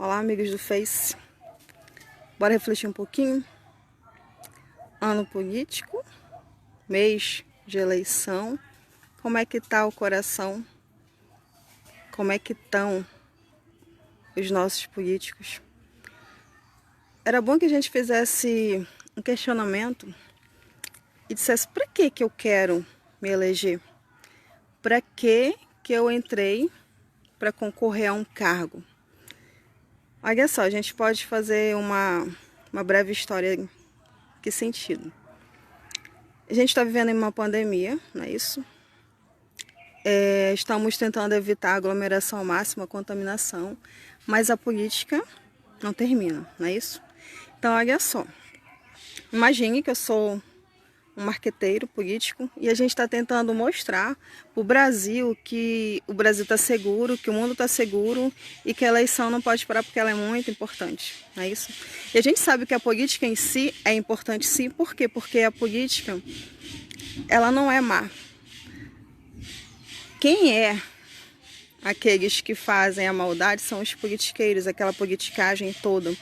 Olá, amigos do Face. Bora refletir um pouquinho? Ano político, mês de eleição. Como é que tá o coração? Como é que estão os nossos políticos? Era bom que a gente fizesse um questionamento e dissesse: para que eu quero me eleger? Para que eu entrei para concorrer a um cargo? Olha só, a gente pode fazer uma breve história. Em que sentido? A gente está vivendo em uma pandemia, não é isso? Estamos tentando evitar a aglomeração máxima, a contaminação, mas a política não termina, não é isso? Então, olha só, imagine que eu sou um marqueteiro político e a gente está tentando mostrar para o Brasil que o Brasil está seguro, que o mundo está seguro e que a eleição não pode parar porque ela é muito importante, não é isso? E a gente sabe que a política em si é importante sim, por quê? Porque a política, ela não é má. Quem é aqueles que fazem a maldade são os politiqueiros, aquela politicagem toda.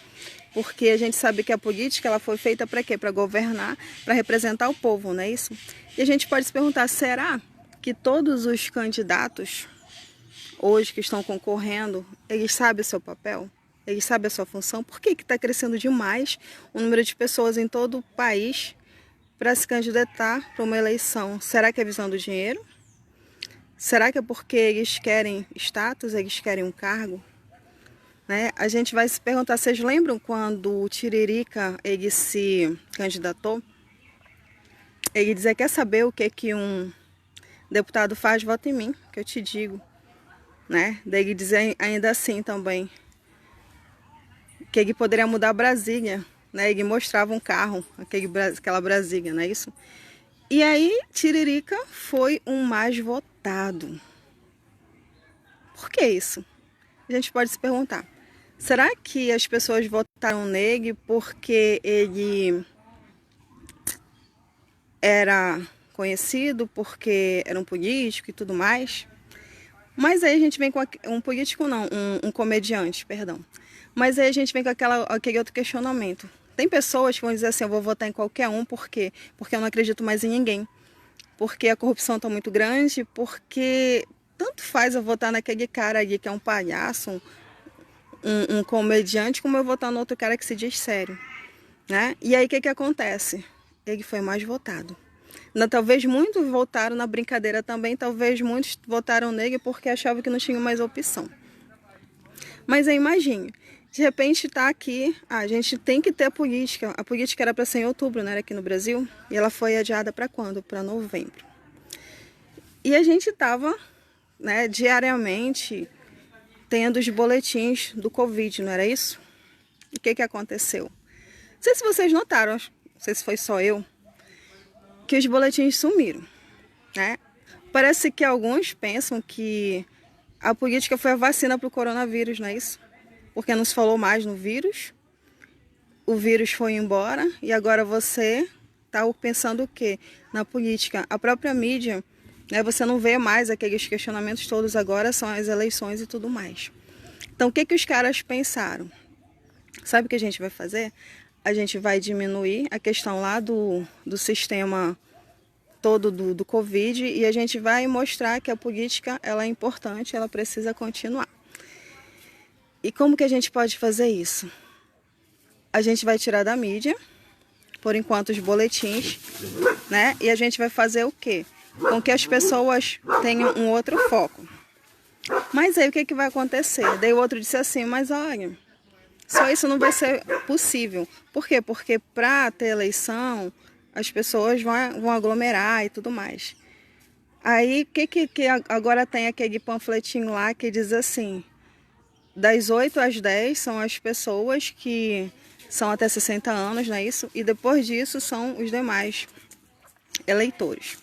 Porque a gente sabe que a política ela foi feita para quê? Para governar, para representar o povo, não é isso? E a gente pode se perguntar, será que todos os candidatos hoje que estão concorrendo, eles sabem o seu papel? Eles sabem a sua função? Por que está crescendo demais o número de pessoas em todo o país para se candidatar para uma eleição? Será que é visando o dinheiro? Será que é porque eles querem status, eles querem um cargo? Né? A gente vai se perguntar, vocês lembram quando o Tiririca ele se candidatou? Ele dizia, quer saber o que um deputado faz? Vota em mim, que eu te digo. Né? Daí ele dizia ainda assim também, que ele poderia mudar Brasília. Né? Ele mostrava um carro, aquela Brasília, não é isso? E aí Tiririca foi o mais votado. Por que isso? A gente pode se perguntar. Será que as pessoas votaram nele porque ele era conhecido, porque era um político e tudo mais? Mas aí a gente vem com um político não, um comediante, perdão. Mas aí a gente vem com aquele outro questionamento. Tem pessoas que vão dizer assim, eu vou votar em qualquer um, por quê? Porque eu não acredito mais em ninguém. Porque a corrupção está muito grande, porque tanto faz eu votar naquele cara ali que é um palhaço, um comediante, como eu votar no outro cara que se diz sério, né? E aí o que acontece? Ele foi mais votado. Talvez muitos votaram na brincadeira também, talvez muitos votaram nele porque achavam que não tinha mais opção. Mas aí imagine, de repente está aqui, a gente tem que ter a política era para ser em outubro, né, aqui no Brasil, e ela foi adiada para quando? Para novembro. E a gente estava, né, diariamente tendo os boletins do Covid, não era isso? O que aconteceu? Não sei se vocês notaram, não sei se foi só eu, que os boletins sumiram, né? Parece que alguns pensam que a política foi a vacina para o coronavírus, não é isso? Porque não se falou mais no vírus, o vírus foi embora e agora você está pensando o quê? Na política. A própria mídia, né, você não vê mais aqueles questionamentos todos agora, são as eleições e tudo mais. Então, o que os caras pensaram? Sabe o que a gente vai fazer? A gente vai diminuir a questão lá do sistema todo do Covid e a gente vai mostrar que a política ela é importante, ela precisa continuar. E como que a gente pode fazer isso? A gente vai tirar da mídia, por enquanto, os boletins, né? E a gente vai fazer o quê? Com que as pessoas tenham um outro foco. Mas aí o que vai acontecer? Daí o outro disse assim, mas olha, só isso não vai ser possível. Por quê? Porque para ter eleição, as pessoas vão aglomerar e tudo mais. Aí, que agora tem aquele panfletinho lá que diz assim, das 8 às 10 são as pessoas que são até 60 anos, não é isso? E depois disso são os demais eleitores.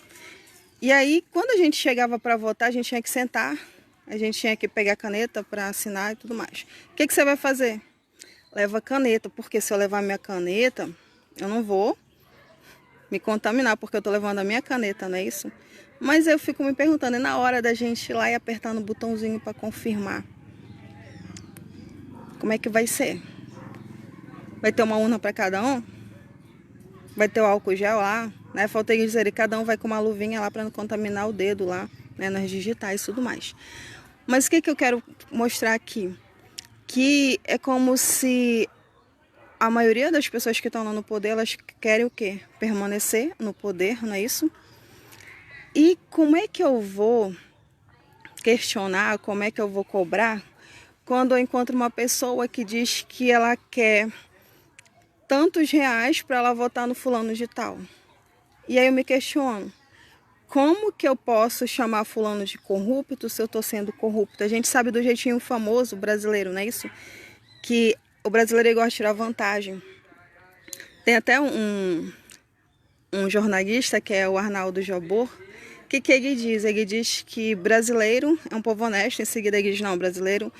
E aí, quando a gente chegava para votar, a gente tinha que sentar, a gente tinha que pegar a caneta para assinar e tudo mais. O que você vai fazer? Leva caneta, porque se eu levar minha caneta, eu não vou me contaminar, porque eu tô levando a minha caneta, não é isso? Mas eu fico me perguntando, e na hora da gente ir lá e apertar no botãozinho para confirmar? Como é que vai ser? Vai ter uma urna para cada um? Vai ter o álcool gel lá, né? Falta dizer, cada um vai com uma luvinha lá para não contaminar o dedo lá, né? Nas digitais e tudo mais. Mas o que eu quero mostrar aqui? Que é como se a maioria das pessoas que estão lá no poder, elas querem o quê? Permanecer no poder, não é isso? E como é que eu vou questionar, como é que eu vou cobrar quando eu encontro uma pessoa que diz que ela quer tantos reais para ela votar no fulano de tal? E aí eu me questiono, como que eu posso chamar fulano de corrupto se eu estou sendo corrupto? A gente sabe do jeitinho famoso brasileiro, não é isso? Que o brasileiro gosta de tirar vantagem. Tem até um jornalista, que é o Arnaldo Jabor, que ele diz? Ele diz que brasileiro é um povo honesto, em seguida ele diz, não, brasileiro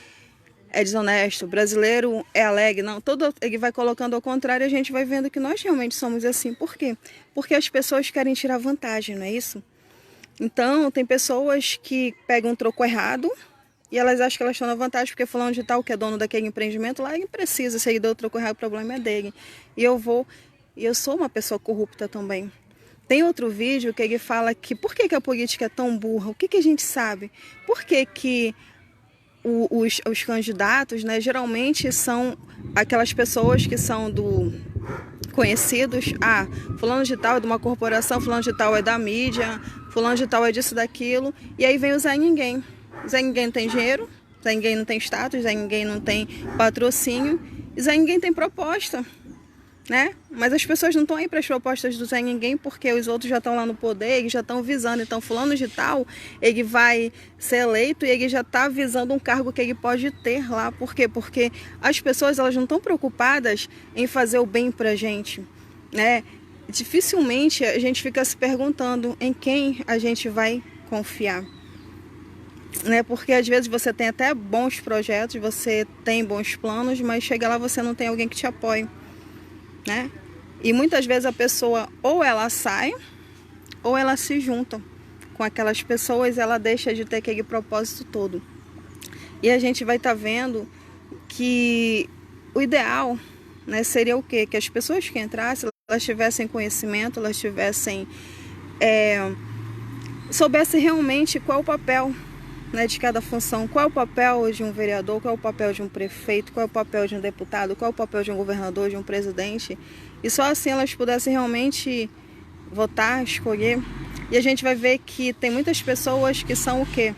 é desonesto, brasileiro é alegre, não, ele vai colocando ao contrário e a gente vai vendo que nós realmente somos assim. Por quê? Porque as pessoas querem tirar vantagem, não é isso? Então, tem pessoas que pegam um troco errado e elas acham que elas estão na vantagem porque fulano de tal, que é dono daquele empreendimento lá, ele precisa, se ele deu o troco errado, o problema é dele. E eu sou uma pessoa corrupta também. Tem outro vídeo que ele fala que por que a política é tão burra? O que a gente sabe? Por que os candidatos, né, geralmente são aquelas pessoas que são conhecidos, fulano de tal é de uma corporação, fulano de tal é da mídia, fulano de tal é disso, daquilo, e aí vem o Zé Ninguém. Zé Ninguém não tem dinheiro, Zé Ninguém não tem status, Zé Ninguém não tem patrocínio, e Zé Ninguém tem proposta, né? Mas as pessoas não estão aí para as propostas do Zé Ninguém porque os outros já estão lá no poder, eles já estão visando. Então fulano de tal, ele vai ser eleito e ele já está visando um cargo que ele pode ter lá. Por quê? Porque as pessoas, elas não estão preocupadas em fazer o bem para a gente, né? Dificilmente a gente fica se perguntando em quem a gente vai confiar, né? Porque às vezes você tem até bons projetos, você tem bons planos, mas chega lá você não tem alguém que te apoie, né? E muitas vezes a pessoa ou ela sai ou ela se junta com aquelas pessoas, ela deixa de ter aquele propósito todo. E a gente vai estar vendo que o ideal, né, seria o quê? Que as pessoas que entrassem, elas tivessem conhecimento, elas tivessem soubessem realmente qual é o papel, né, de cada função, qual é o papel de um vereador, qual é o papel de um prefeito, qual é o papel de um deputado, qual é o papel de um governador, de um presidente. E só assim elas pudessem realmente votar, escolher. E a gente vai ver que tem muitas pessoas que são o quê?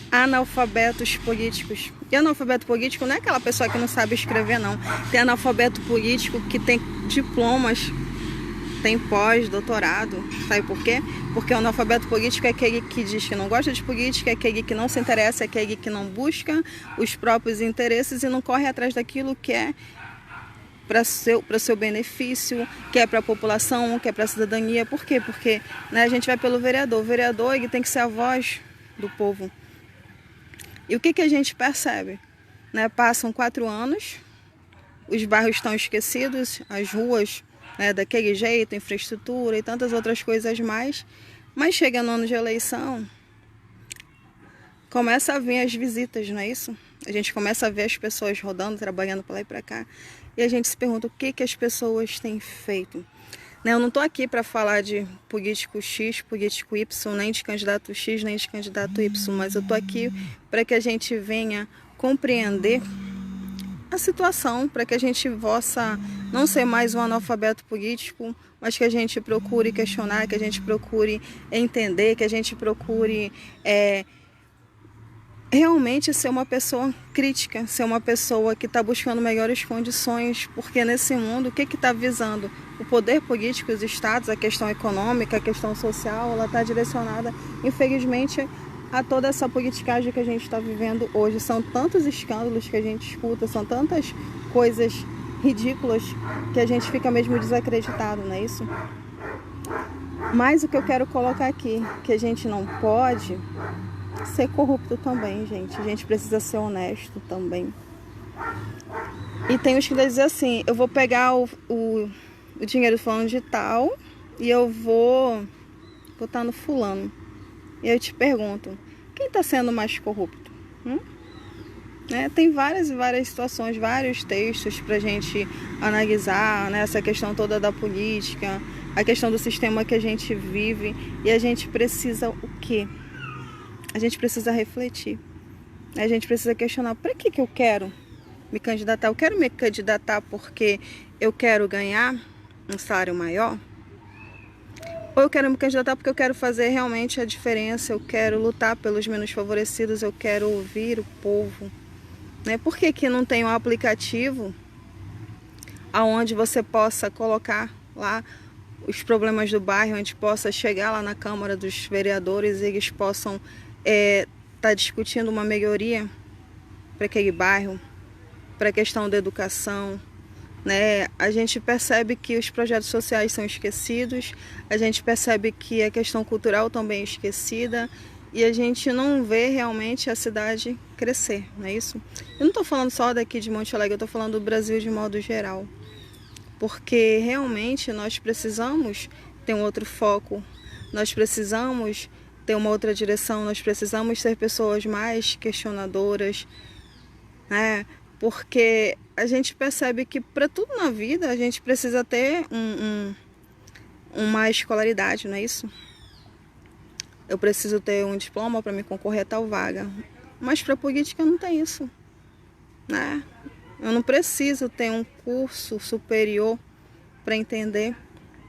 Analfabetos políticos. E analfabeto político não é aquela pessoa que não sabe escrever, não. Tem analfabeto político que tem diplomas, tem pós-doutorado. Sabe por quê? Porque o analfabeto político é aquele que diz que não gosta de política, é aquele que não se interessa, é aquele que não busca os próprios interesses e não corre atrás daquilo que é para o seu benefício, que é para a população, que é para a cidadania. Por quê? Porque, né, a gente vai pelo vereador. O vereador, ele tem que ser a voz do povo. E o que a gente percebe? Né? Passam 4 anos, os bairros estão esquecidos, as ruas, né, daquele jeito, infraestrutura e tantas outras coisas mais. Mas chega no ano de eleição, começa a vir as visitas, não é isso? A gente começa a ver as pessoas rodando, trabalhando para lá e para cá. E a gente se pergunta o que as pessoas têm feito. Eu não estou aqui para falar de político X, político Y, nem de candidato X, nem de candidato Y, mas eu estou aqui para que a gente venha compreender a situação, para que a gente possa não ser mais um analfabeto político, mas que a gente procure questionar, que a gente procure entender, que a gente procure realmente ser uma pessoa crítica, ser uma pessoa que está buscando melhores condições, porque nesse mundo, o que está visando? O poder político, os estados, a questão econômica, a questão social, ela está direcionada, infelizmente, a toda essa politicagem que a gente está vivendo hoje. São tantos escândalos que a gente escuta, são tantas coisas ridículas que a gente fica mesmo desacreditado, não é isso? Mas o que eu quero colocar aqui, que a gente não pode ser corrupto também, gente. A gente precisa ser honesto também. E tem os que dizem assim, eu vou pegar o dinheiro do fulano de tal e eu vou botar no fulano. E eu te pergunto, quem está sendo mais corrupto? né? Tem várias e várias situações, vários textos para a gente analisar, né? Essa questão toda da política, a questão do sistema que a gente vive, e a gente precisa o quê? A gente precisa refletir, a gente precisa questionar, para que eu quero me candidatar? Eu quero me candidatar porque eu quero ganhar um salário maior? Ou eu quero me candidatar porque eu quero fazer realmente a diferença, eu quero lutar pelos menos favorecidos, eu quero ouvir o povo, né? Por que não tem um aplicativo onde você possa colocar lá os problemas do bairro, onde possa chegar lá na Câmara dos Vereadores e eles possam tá discutindo uma melhoria para aquele bairro, para a questão da educação, né? A gente percebe que os projetos sociais são esquecidos, a gente percebe que a questão cultural também é esquecida e a gente não vê realmente a cidade crescer, não é isso? Eu não estou falando só daqui de Monte Alegre, eu estou falando do Brasil de modo geral, porque realmente nós precisamos ter um outro foco, nós precisamos ter uma outra direção, nós precisamos ser pessoas mais questionadoras, né? Porque a gente percebe que para tudo na vida a gente precisa ter uma escolaridade, não é isso? Eu preciso ter um diploma para me concorrer a tal vaga, mas para política não tem isso, né? Eu não preciso ter um curso superior para entender.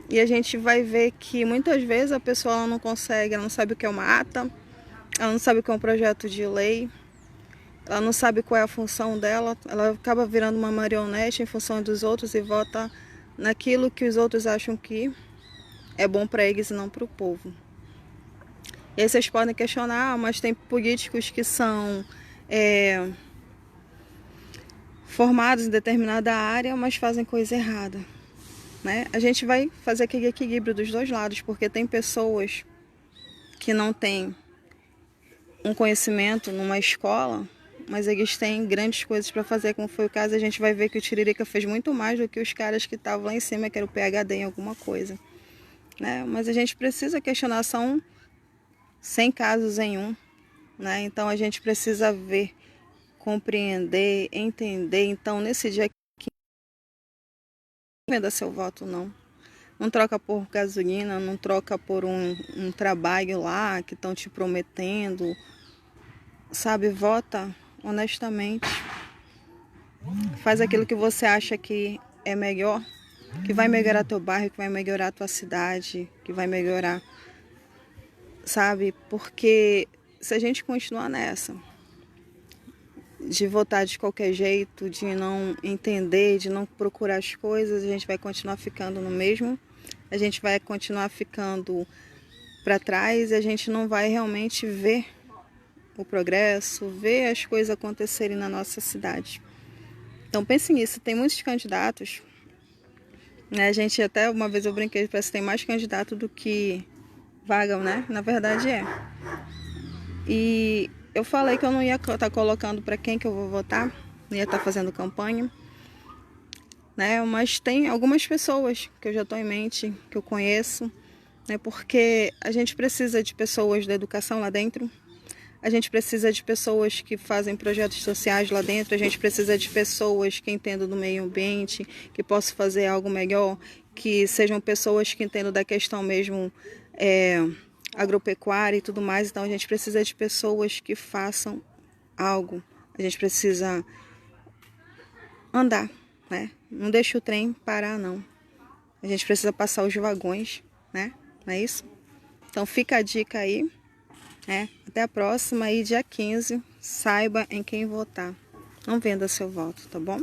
E a gente vai ver que muitas vezes a pessoa ela não consegue, ela não sabe o que é uma ata, ela não sabe o que é um projeto de lei, ela não sabe qual é a função dela, ela acaba virando uma marionete em função dos outros e vota naquilo que os outros acham que é bom para eles e não para o povo. E aí vocês podem questionar, mas tem políticos que são formados em determinada área, mas fazem coisa errada, né? A gente vai fazer aquele equilíbrio dos dois lados, porque tem pessoas que não têm um conhecimento numa escola, mas eles têm grandes coisas para fazer, como foi o caso. A gente vai ver que o Tiririca fez muito mais do que os caras que estavam lá em cima, que era o PhD em alguma coisa, né? Mas a gente precisa questionar, são 100 casos em um, né? Então a gente precisa ver, compreender, entender. Então nesse dia que não venda seu voto, não troca por gasolina, não troca por um trabalho lá que estão te prometendo, sabe? Vota honestamente, faz aquilo que você acha que é melhor, que vai melhorar teu bairro, que vai melhorar tua cidade, que vai melhorar, sabe? Porque se a gente continuar nessa, de votar de qualquer jeito, de não entender, de não procurar as coisas, a gente vai continuar ficando no mesmo, a gente vai continuar ficando para trás e a gente não vai realmente ver o progresso, ver as coisas acontecerem na nossa cidade. Então pense nisso, tem muitos candidatos, né? A gente até uma vez eu brinquei, parece que tem mais candidato do que vaga, né? Na verdade é. E eu falei que eu não ia estar colocando para quem que eu vou votar, não ia estar fazendo campanha, né? Mas tem algumas pessoas que eu já estou em mente, que eu conheço, né? Porque a gente precisa de pessoas da educação lá dentro, a gente precisa de pessoas que fazem projetos sociais lá dentro, a gente precisa de pessoas que entendam do meio ambiente, que possam fazer algo melhor, que sejam pessoas que entendam da questão mesmo agropecuária e tudo mais. Então a gente precisa de pessoas que façam algo, a gente precisa andar, né? Não deixa o trem parar, não. A gente precisa passar os vagões, né? Não é isso? Então fica a dica aí. Até a próxima e dia 15, saiba em quem votar. Não venda seu voto, tá bom?